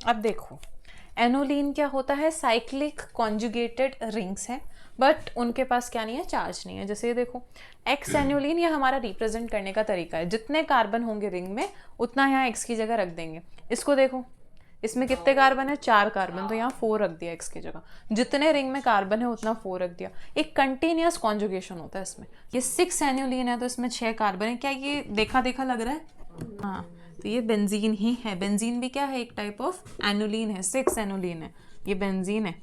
अब देखो एनोलिन क्या होता है, साइक्लिक कॉन्जुगेटेड रिंग्स हैं, बट उनके पास क्या नहीं है, चार्ज नहीं है। जैसे ये देखो एक्स एनोलिन, ये हमारा रिप्रेजेंट करने का तरीका है, जितने कार्बन होंगे रिंग में उतना यहाँ एक्स की जगह रख देंगे। इसको देखो इसमें कितने कार्बन है, 4 कार्बन, तो यहाँ 4 रख दिया एक्स की जगह, जितने रिंग में कार्बन है उतना 4 रख दिया। एक कंटिन्यूअस कॉन्जुगेशन होता है इसमें। ये 6 एनोलिन है तो इसमें 6 कार्बन है। क्या ये देखा देखा लग रहा है? हाँ, तो ये बेंजीन ही है। बेंजीन भी क्या है, एक टाइप ऑफ एनोलिन है, 6 एनोलिन है, ये बेंजीन है।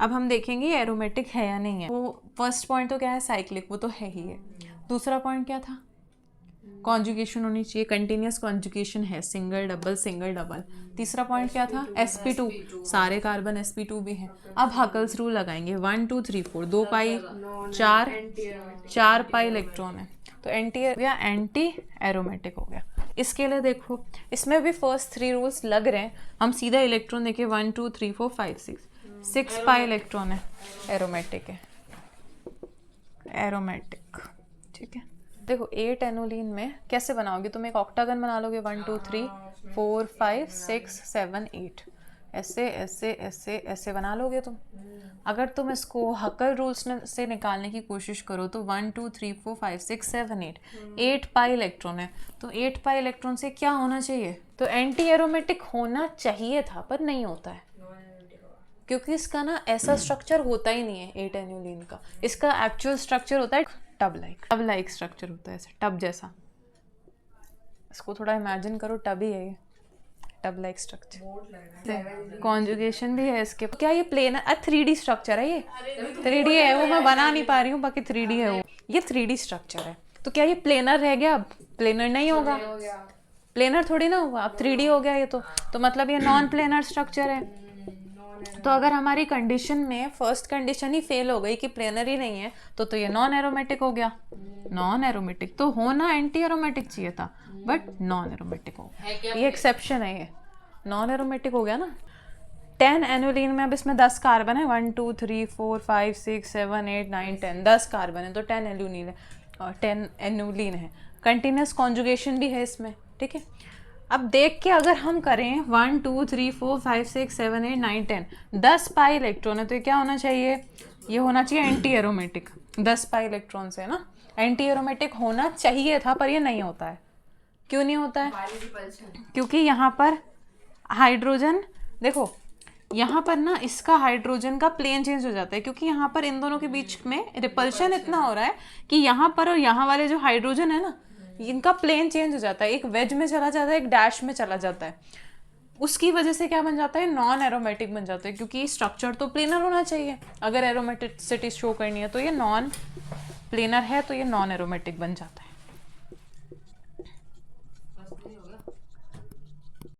अब हम देखेंगे ये एरोमेटिक है या नहीं है। वो फर्स्ट पॉइंट तो क्या है, साइक्लिक, वो तो है ही है। दूसरा पॉइंट क्या था, कॉन्जुगेशन होनी चाहिए, कंटिन्यूअस कॉन्जुगेशन है, सिंगल डबल सिंगल डबल। तीसरा पॉइंट क्या था, sp2, सारे कार्बन sp2 भी हैं। अब हकल्स रूल लगाएंगे, 1 2 3 4, 2 पाई 4 पाई इलेक्ट्रॉन है, तो एंटी या एंटी एरोमेटिक हो गया। इसके लिए देखो इसमें भी फर्स्ट 3 रूल्स लग रहे हैं। हम सीधा इलेक्ट्रॉन देखिए 1 2 3 4 5 6 पाई इलेक्ट्रॉन है, एरोमेटिक है, एरोमेटिक। ठीक है, देखो 8 एनोलिन में कैसे बनाओगे तुम, एक ऑक्टागन बना लोगे, 1 2 3 4 5 6 7 8, ऐसे ऐसे ऐसे ऐसे बना लोगे तुम। अगर तुम इसको हकल रूल्स से निकालने की कोशिश करो तो 1 2 3 4 5 6 7 8 पाई इलेक्ट्रॉन है, तो 8 पाई इलेक्ट्रॉन से क्या होना चाहिए, तो एंटी एरोमेटिक होना चाहिए था, पर नहीं होता है, क्योंकि इसका ना ऐसा स्ट्रक्चर होता ही नहीं है 8 एनोलिन का। इसका एक्चुअल स्ट्रक्चर होता है टब लाइक स्ट्रक्चर होता है, ऐसे टब जैसा। इसको थोड़ा इमेजिन करो, टब ही है ये, टब लाइक स्ट्रक्चर। कॉन्जुगेशन भी है इसके। क्या ये प्लेन है, 3D स्ट्रक्चर है, ये 3D है, वो मैं बना नहीं पा रही हूँ, बाकी 3D है वो, ये 3D स्ट्रक्चर है। तो क्या ये प्लेनर रह गया, अब प्लेनर नहीं होगा, प्लेनर थोड़ी ना हुआ, अब 3D हो गया ये तो मतलब ये नॉन प्लेनर स्ट्रक्चर है। तो अगर हमारी कंडीशन में फर्स्ट कंडीशन ही फेल हो गई कि प्लेनर ही नहीं है, तो ये नॉन एरोमेटिक हो गया। नॉन एरोमेटिक तो होना एंटी एरोमेटिक चाहिए था, बट नॉन एरोमेटिक हो गया, ये एक्सेप्शन है, ये नॉन एरोमेटिक हो गया ना। 10 एनोलिन में अब इसमें 10 कार्बन है, 1 2 3 4 5 6 7 8 9 10, 10 कार्बन है, तो 10 एनोलिन है, 10 एनोलिन है। कंटिन्यूस कॉन्जुगेशन भी है इसमें, ठीक है। अब देख के अगर हम करें 1 2 3 4 5 6 7 8 9 10, 10 पाई इलेक्ट्रॉन है, तो ये क्या होना चाहिए, ये होना चाहिए एंटी एरोमेटिक। 10 पाई इलेक्ट्रॉन से ना एंटी एरोमेटिक होना चाहिए था, पर ये नहीं होता है। क्यों नहीं होता है, क्योंकि यहाँ पर हाइड्रोजन, देखो यहाँ पर ना इसका हाइड्रोजन का प्लेन चेंज हो जाता है, क्योंकि यहाँ पर इन दोनों के बीच में रिपल्शन इतना हो रहा है कि यहाँ पर और यहाँ वाले जो हाइड्रोजन है ना, इनका प्लेन चेंज हो जाता है, एक वेज में चला जाता है, एक डैश में चला जाता है। उसकी वजह से क्या बन जाता है, नॉन एरोमेटिक बन जाता है, क्योंकि स्ट्रक्चर तो प्लेनर होना चाहिए। अगर एरोमेटिसिटी शो करनी है तो ये नॉन प्लेनर है, तो ये नॉन एरोमेटिक बन जाता है।